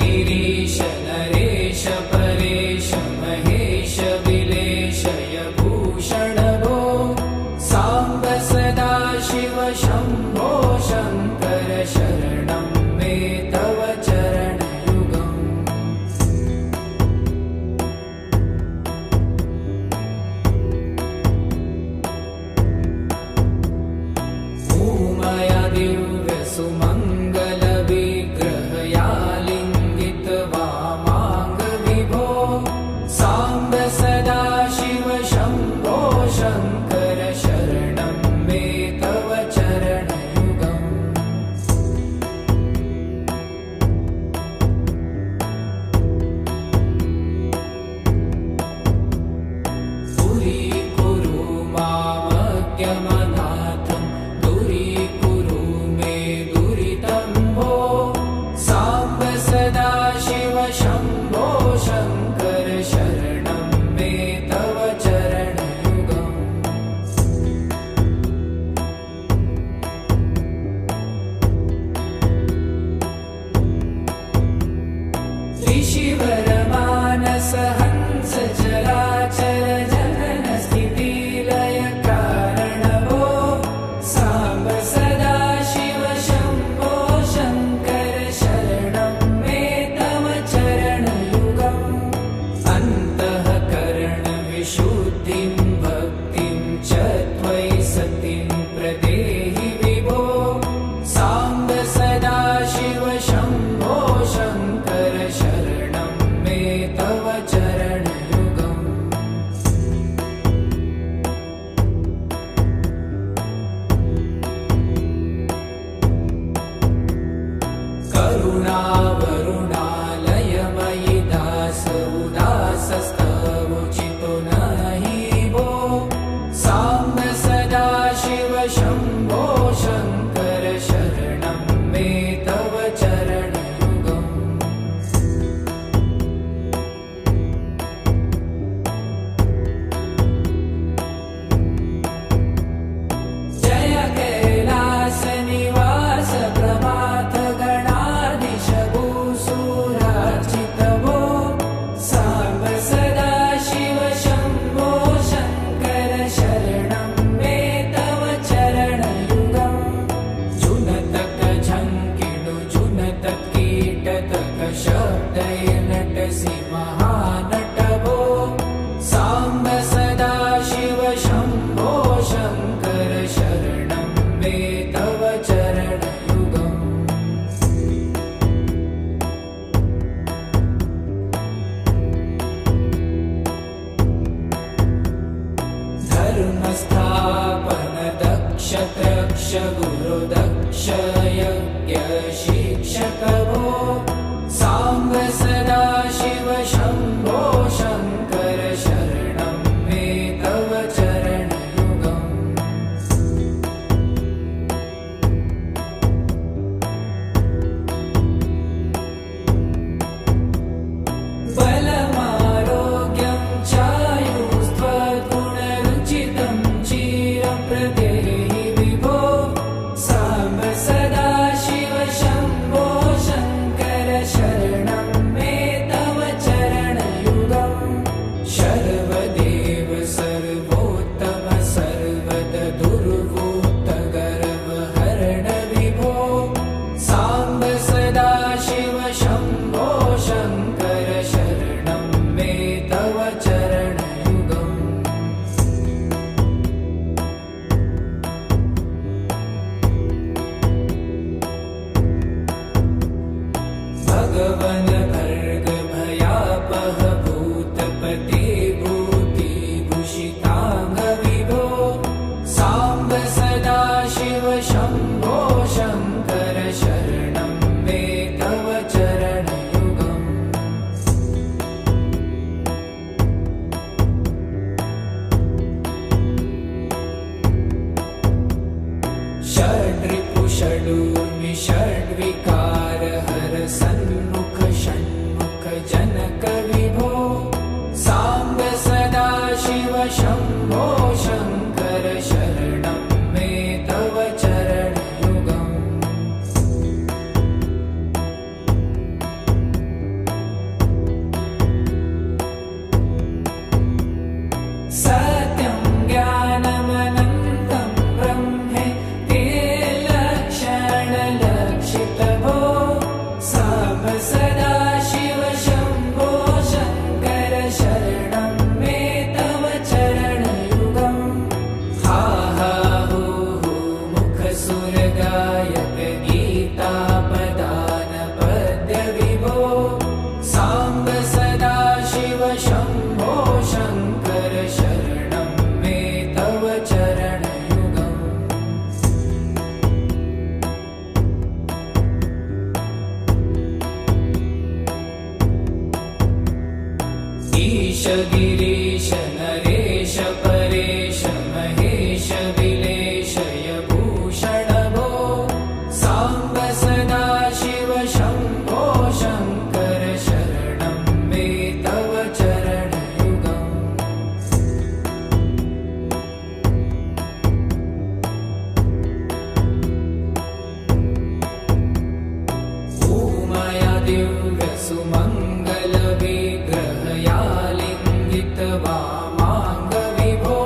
गिरीश नरेश परेश महेश विलेशय भूषण भो साम्ब सदा शिव शम्भो शङ्कर शरणं मे तव चरणयुगम् भूमया दिव्य सुमङ्गल विग्रहया लिङ्गित वामाङ्ग विभो साम्ब सदा शिव शम्भो शङ्कर शरणं मे तव चरणयुगम् दूरीकुरु मामज्ञमनाथं दूरीकुरु मे दुरितं भो साम्ब सदा शिव शम्भो शङ्कर शरणं मे तव चरणयुगम् ऋषिवरमानस हंस चराचर जनन स्थिति लय कारण भो साम्ब सदा शिव शम्भो शङ्कर शरणं मे तव चरणयुगम् अन्तःकरण विशुद्धिं भक्तिं च त्वयि सतिं प्रदेहि विभो साम्ब सदा शिव शम्भो शङ्कर शरणं मे तव चरणयुगम् करुणावरुणालयमयि दास उदासस्तवोचितो नहि भो साम्ब सदा शिव शम्भो शङ्कर शरणं मे तव चरणयुगम् जय कैलास निवास प्रभात गणाधीश भूसुरार्चित भो साम्ब सदा शिव शम्भो शङ्कर शरणं मे तव चरणयुगम् जुनतक झङ्किणु जुनतक कीटतक शब्दैर्नटसि महानट भो साम्ब सदा शिव शम्भो शङ्कर शरणं मे तव चरणयुगम् धर्मस्थापन दक्ष त्रक्ष गुरु दक्ष यज्ञ शिक्षक भो साम्ब सदा शिव शम्भो शङ्कर शरणं मे तव चरणयुगम् बलमारोग्यं चायुस्त्वगुणरुचितं चिरं प्रदेहि विभो साम्ब सदा शिव शम्भो शङ्कर शरणं मे तव चरणयुगम् शर्वदेव सर्वोत्तम सर्वद दुर्वूत गर्वहरण विभो साम्ब सदा शिव शम्भो शङ्कर शरणं मे तव चरणयुगम् भगवन् भर्ग भयापह भूतपते भूतिभूषिताङ्ग विभो साम्ब सदा शिव शम्भो शङ्कर शरणं मे तव चरणयुगम् षड्रिपु षडूर्मि षड्विकार हर सन्मुख षण्मुख जनक विभो साम्ब सदा शिव शम्भो शङ्कर शरणं मे तव चरणयुगम् सत्यं ज्ञानमनन्तं ब्रह्मे ते लक्षणलक्षितभो साम्ब सदा शिव शम्भो शङ्कर शरणं मे तव चरणयुगम् हा हा हू हू मुखसुरगायक गीतापदान पद्यविभो साम्ब सदा शिव शम्भो शङ्कर शरणं मे तव चरणयुगम् ईश गिरीश नरेश परेश महेश विलेशय भूषण भो साम्ब सदा शिव शम्भो शङ्कर शरणं मे तव चरणयुगम् ऊमया दिव्य सुमङ्गल विग्रहया लिङ्गित वामाङ्ग विभो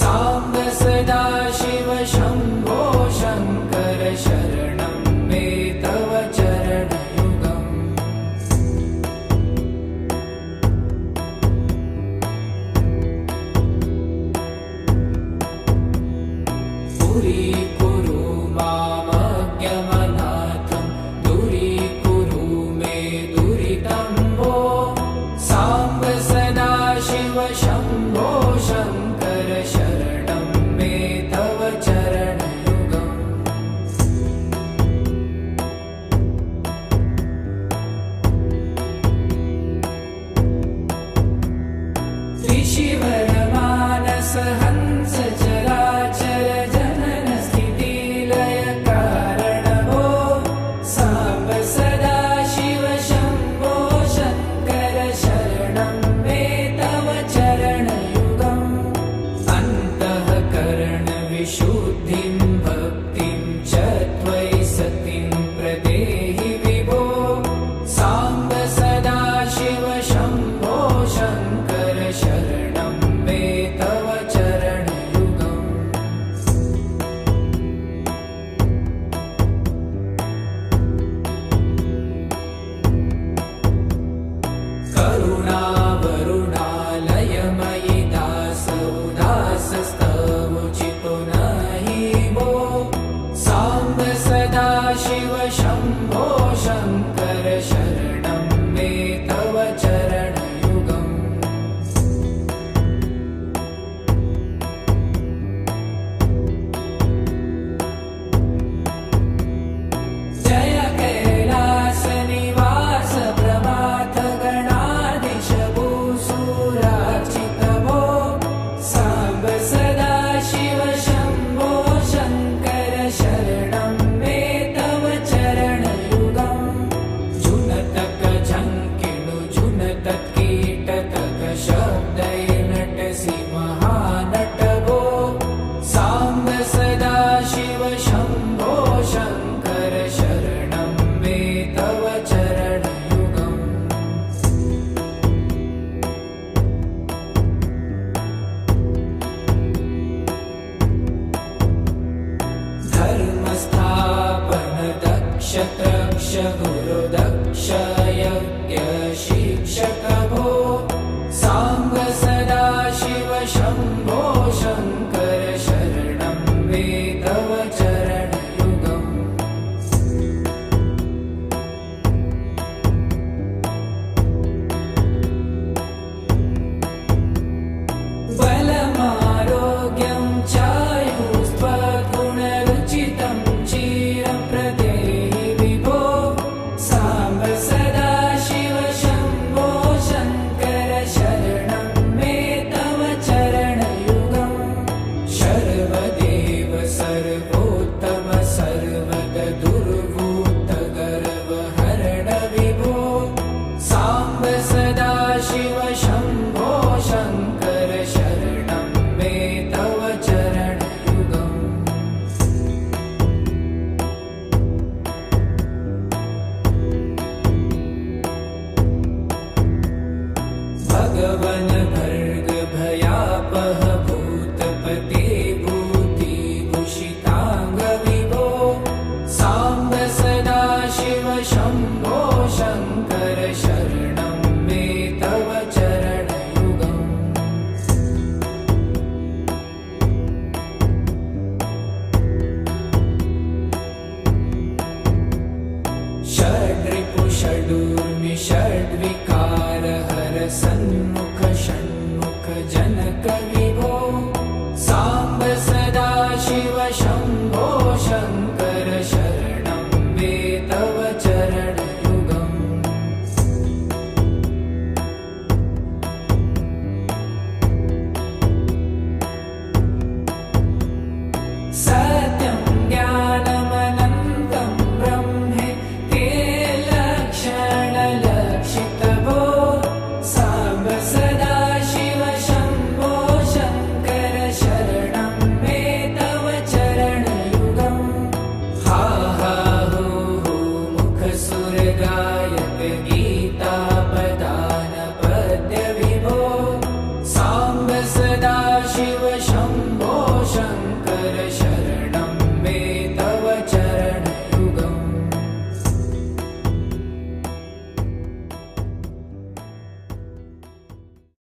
साम्ब सदा शिव शम्भो शङ्कर शरणं मे तव चरणयुगम् पुरीकुरु मामज्ञमनाथं दूरीकुरु मे दुरितं भो साम्ब सदा शिव शम्भो शङ्कर शरणं मे तव चरणयुगम् त्रिशिवरमानस हंस चराचर जनन स्थितिलय कारण भो साम्ब सदा शिव शम्भो शङ्कर शरणं मे तव चरणयुगम् अन्तःकरण विशुद्धिं भक्तिं च त्वयि सतिं प्रदेहि विभो साम्ब सदा शिव शम्भो शङ्कर शरणं मे तव चरणयुगम् करुणावरुणालयमयि दासोदासस्तवोचितो नहि भो साम्ब सदा शिव शम्भो शङ्कर शरणं मे तव चरणयुगम् जय कैलासनिवास प्रभात गणाधीश भूसुरार्चित भो साम्ब सदा शिव शम्भो शङ्कर शरणं मे तव चरणयुगम् जुनतक झङ्किणु जुनतक कीटतक शब्दैर्नटसि महानट भो साम्ब सदा शिव शम्भो शङ्कर शरणं मे तव चरणयुगम् धर्मस्थापन दक्ष त्रक्ष गुरुदक्ष यज्ञ शिक्षक भो साम्ब सदा शिव शम्भो शङ्कर शरणं मे तव चरणयुगम् बलमारोग्यं चायुस्त्वगुणरुचितं चिरं प्रदेहि विभो साम्ब सदा शिव शम्भो शङ्कर शरणं मे तव चरणयुगम् गङ्गा